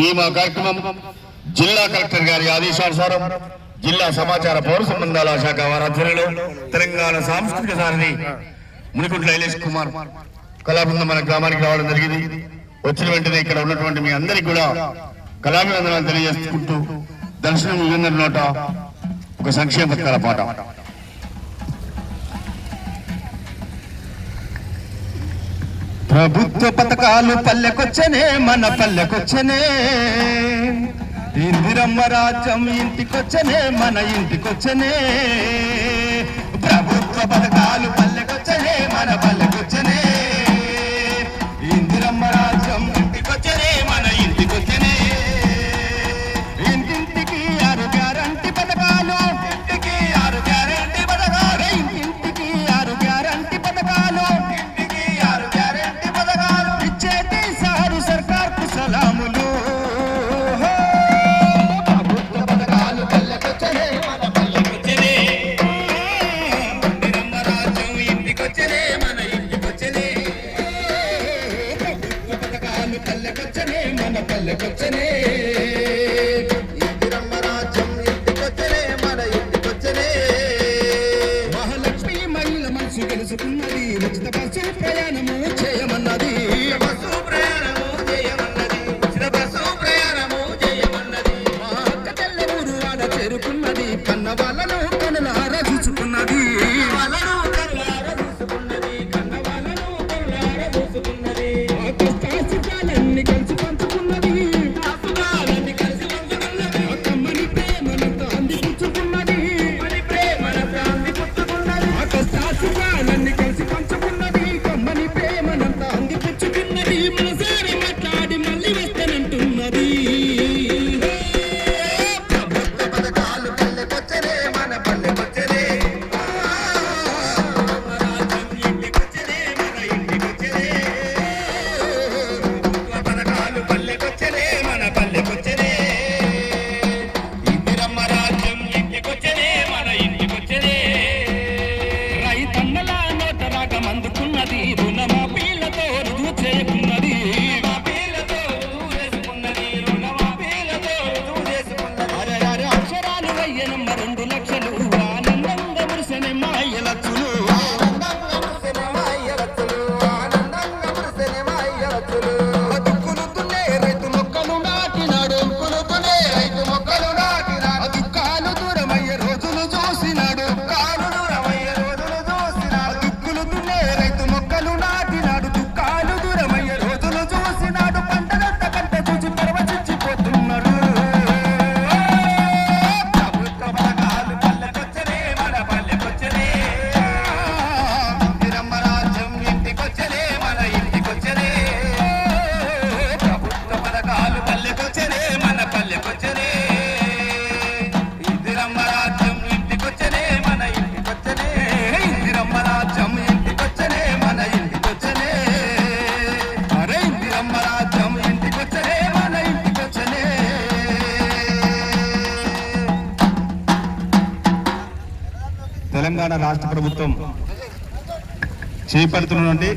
ఈ మా కార్యక్రమం జిల్లా కలెక్టర్ గారి ఆదేశానుసారం జిల్లా సమాచార పౌర సంబంధాల శాఖ వారి ఆధ్వర్యంలో తెలంగాణ సాంస్కృతిక సారథి మునికుంట్ల ఐలేష్ కుమార్ కళాబృందం మన గ్రామానికి రావడం జరిగింది. వచ్చిన వెంటనే ఇక్కడ ఉన్నటువంటి మీ అందరికీ కూడా కళాభివందనాలు తెలియజేసుకుంటూ దర్శనం యుగంధర్ నోట ఒక సంక్షేమ పథకాల పాట. ప్రభుత్వ పథకాలు పల్లెకొచ్చనే మన పల్లెకొచ్చనే, ఇందిరమ్మ రాజ్యం ఇంటికొచ్చనే మన ఇంటికొచ్చనే. ప్రభుత్వ పథకాలు పల్లెకొచ్చనే మన పల్లెకొచ్చనే, ఇందిరమ్మ రాజ్యం ఇంటికొచ్చనే మన ఇంటికొచ్చనే. ఇంటింటికి 6 గ్యారంటీ పథకాలు, ఇంటికి 6 గ్యారంటీ పథకాలు, ఇంటింటికి 6 గ్యారంటీ పథకాలు, ఇంటికి 6 గ్యారంటీ పథకాలు ఇచ్చేటి సారు సర్కార్కు సలాములు. పల్లెకొచ్చనే ఇందిరమ్మ రాజ్యం ఇంటికొచ్చనే మన ఇంటికొచ్చనే. మహాలక్ష్మి మహిళ మనసు గెలుచుకున్నది, ఉచిత బస్సు ప్రయాణము చేయమన్నది, బస్సు ప్రయాణము చేయమన్నది, ఉచిత బస్సు ప్రయాణము చేయమన్నది. మా అక్క తెల్ల ఊరు ఆడ చేరుకున్నది, కన్న వాళ్ళను కనులార చూసుకున్నది, వాళ్ళను కనులార చూసుకున్నది, కన్న వాళ్ళను కనులార చూసుకున్నది. మా కష్టాసుకాలన్నీ కలిసి తెలంగాణ రాష్ట్ర ప్రభుత్వం చేపడుతున్నటువంటి